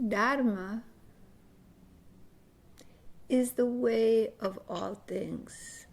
Dharma is the way of all things.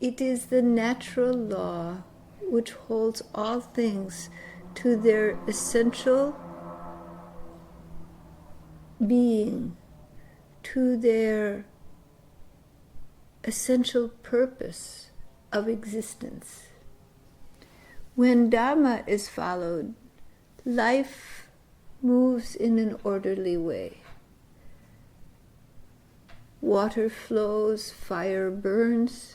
It is the natural law which holds all things to their essential being, to their essential purpose of existence. When Dharma is followed, life moves in an orderly way. Water flows, fire burns.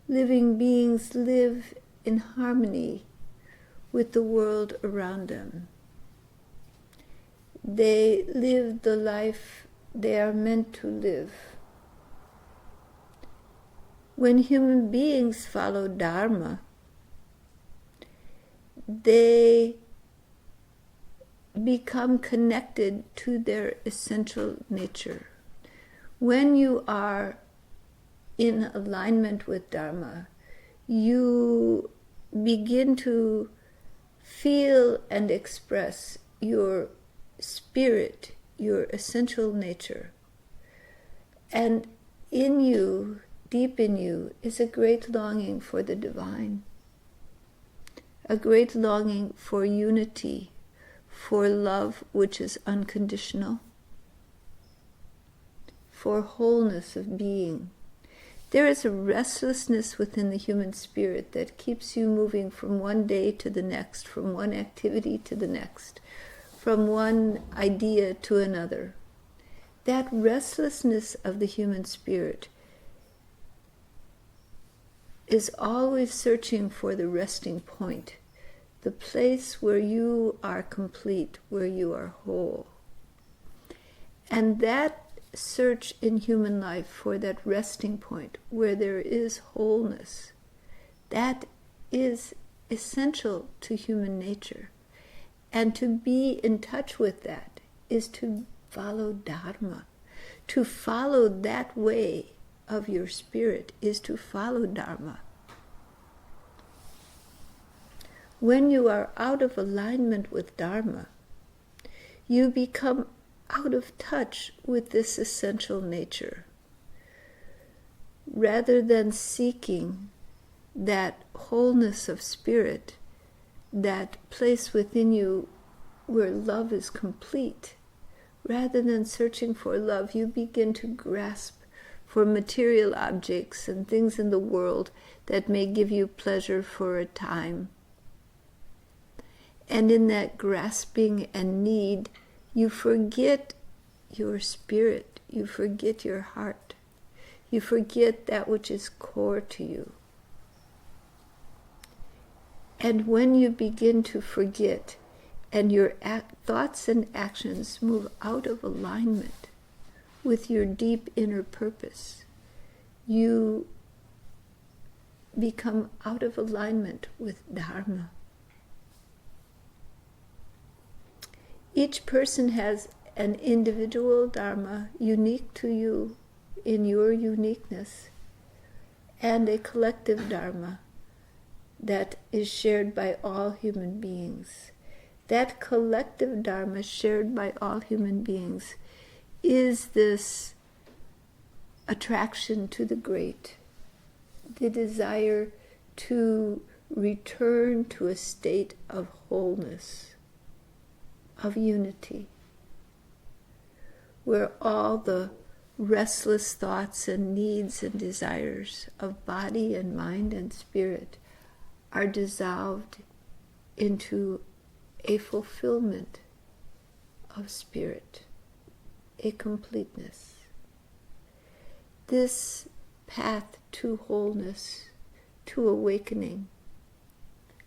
Living beings live in harmony with the world around them. They live the life they are meant to live. When human beings follow Dharma, they become connected to their essential nature. When you are in alignment with Dharma, you begin to feel and express your spirit, your essential nature. And in you, deep in you, is a great longing for the divine, a great longing for unity, for love which is unconditional, for wholeness of being. There is a restlessness within the human spirit that keeps you moving from one day to the next, from one activity to the next, from one idea to another. That restlessness of the human spirit is always searching for the resting point, the place where you are complete, where you are whole. And that search in human life for that resting point where there is wholeness, that is essential to human nature. And to be in touch with that is to follow Dharma. To follow that way of your spirit is to follow Dharma. When you are out of alignment with Dharma, you become out of touch with this essential nature. Rather than seeking that wholeness of spirit, that place within you where love is complete, rather than searching for love, you begin to grasp for material objects and things in the world that may give you pleasure for a time. And in that grasping and need, you forget your spirit, you forget your heart, you forget that which is core to you. And when you begin to forget, and your thoughts and actions move out of alignment with your deep inner purpose, you become out of alignment with Dharma. Each person has an individual Dharma unique to you in your uniqueness, and a collective Dharma that is shared by all human beings. That collective Dharma shared by all human beings is this attraction to the great, the desire to return to a state of wholeness, of unity, where all the restless thoughts and needs and desires of body and mind and spirit are dissolved into a fulfillment of spirit, a completeness. This path to wholeness, to awakening,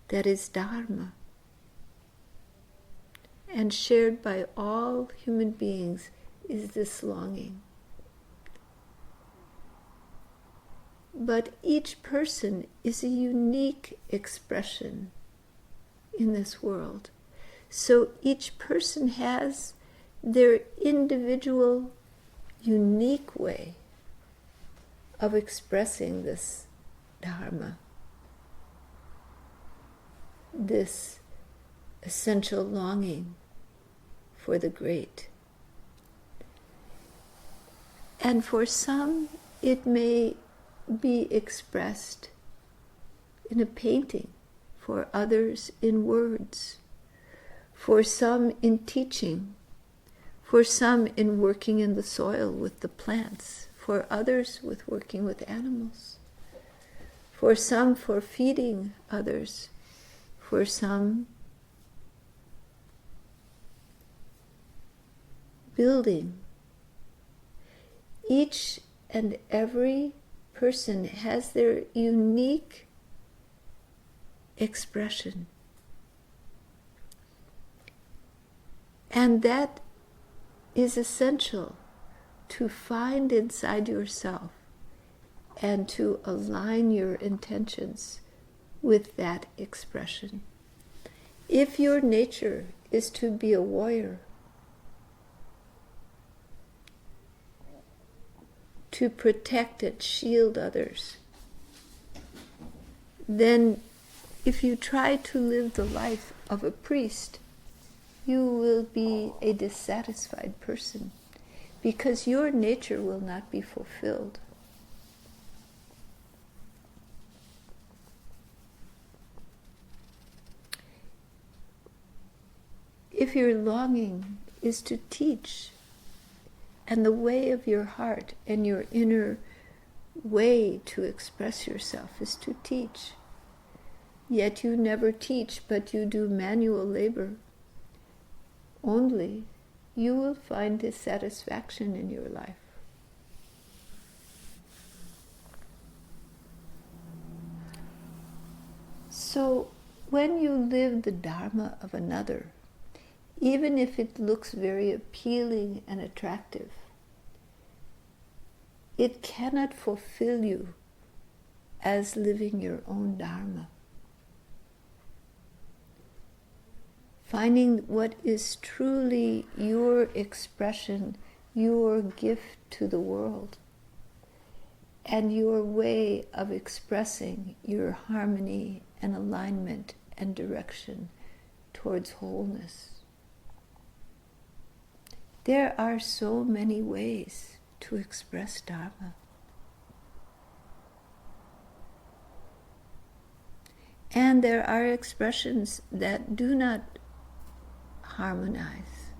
that is Dharma, and shared by all human beings, is this longing. But each person is a unique expression in this world. So each person has their individual, unique way of expressing this Dharma, this essential longing for the great. And for some, it may be expressed in a painting, for others in words, for some in teaching, for some in working in the soil with the plants, for others with working with animals, for some for feeding others, for some building. Each and every person has their unique expression. And that is essential to find inside yourself and to align your intentions with that expression. If your nature is to be a warrior, to protect and shield others, then if you try to live the life of a priest, you will be a dissatisfied person because your nature will not be fulfilled. If your longing is to teach, and the way of your heart and your inner way to express yourself is to teach, yet you never teach but you do manual labor only, you will find dissatisfaction in your life. So when you live the Dharma of another, even if it looks very appealing and attractive, it cannot fulfill you as living your own Dharma. Finding what is truly your expression, your gift to the world, and your way of expressing your harmony and alignment and direction towards wholeness. There are so many ways to express Dharma. And there are expressions that do not harmonize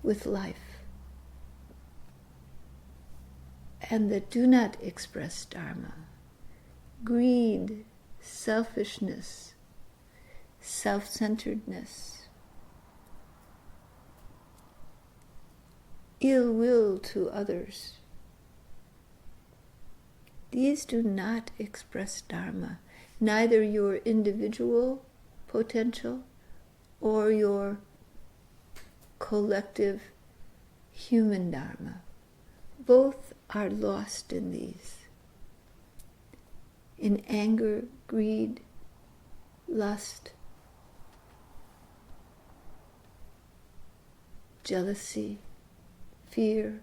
with life and that do not express Dharma. Greed, selfishness, self-centeredness, ill will to others. These do not express Dharma, neither your individual potential or your collective human Dharma. Both are lost in these. In anger, greed, lust, jealousy, fear.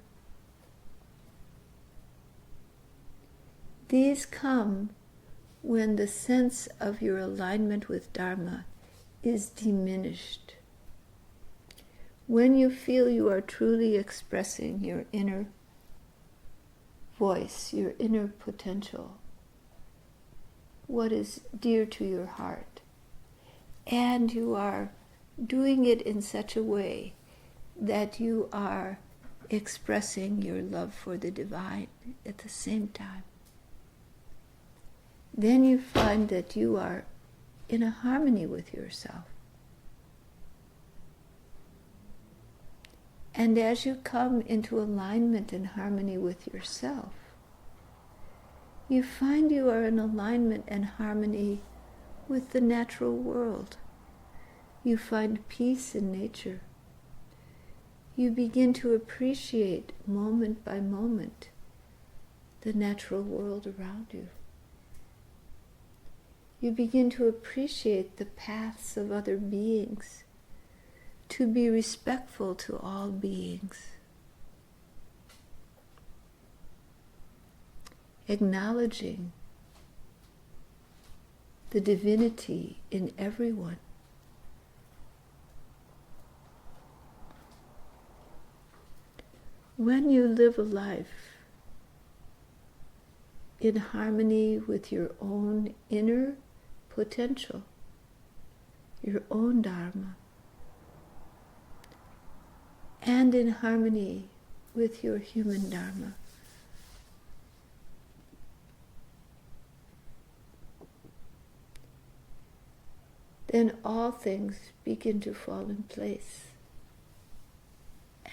These come when the sense of your alignment with Dharma is diminished. When you feel you are truly expressing your inner voice, your inner potential, what is dear to your heart, and you are doing it in such a way that you are expressing your love for the divine at the same time, then you find that you are in a harmony with yourself. And as you come into alignment and harmony with yourself, you find you are in alignment and harmony with the natural world. You find peace in nature. You begin to appreciate moment by moment the natural world around you. You begin to appreciate the paths of other beings, to be respectful to all beings, acknowledging the divinity in everyone, When you live a life in harmony with your own inner potential, your own Dharma, and in harmony with your human Dharma, then all things begin to fall in place,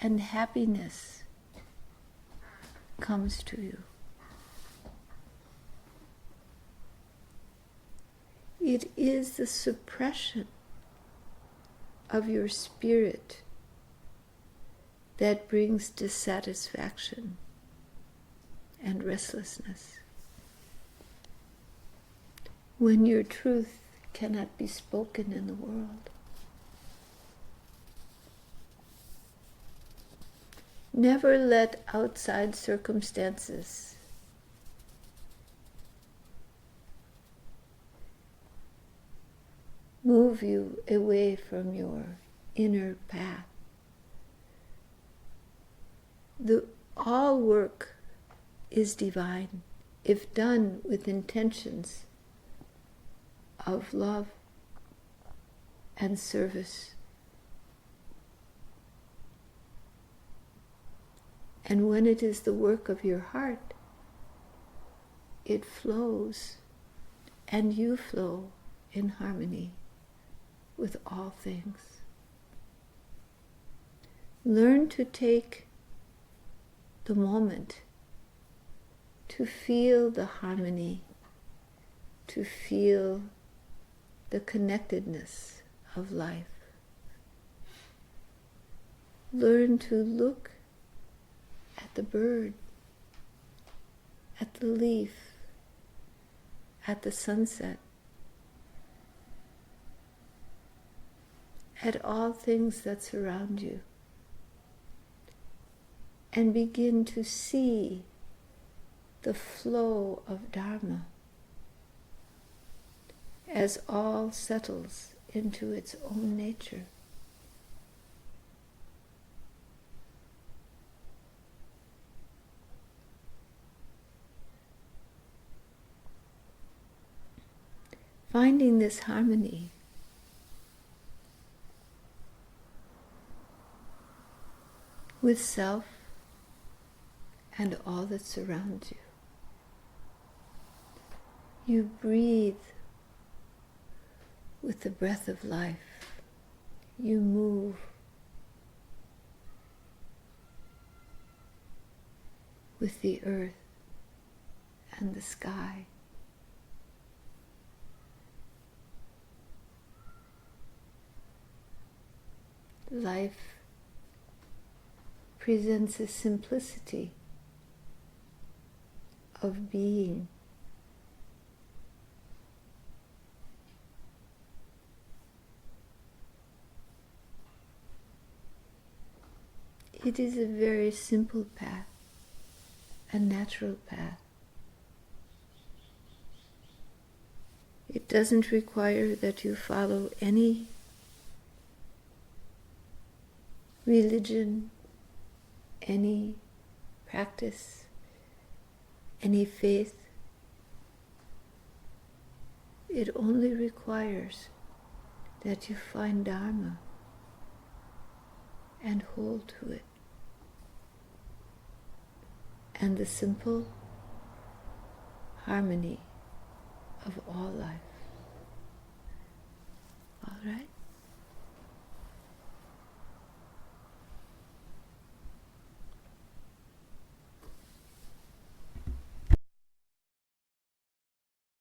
and happiness comes to you. It is the suppression of your spirit that brings dissatisfaction and restlessness. When your truth cannot be spoken in the world. Never let outside circumstances move you away from your inner path. All work is divine if done with intentions of love and service. And when it is the work of your heart, it flows, and you flow in harmony with all things. Learn to take the moment to feel the harmony, to feel the connectedness of life. Learn to look at the bird, at the leaf, at the sunset, at all things that surround you, and begin to see the flow of Dharma as all settles into its own nature. Finding this harmony with self and all that surrounds you. You breathe with the breath of life. You move with the earth and the sky. Life presents a simplicity of being. It is a very simple path, a natural path. It doesn't require that you follow any religion, any practice, any faith. It only requires that you find Dharma and hold to it. And the simple harmony of all life. All right?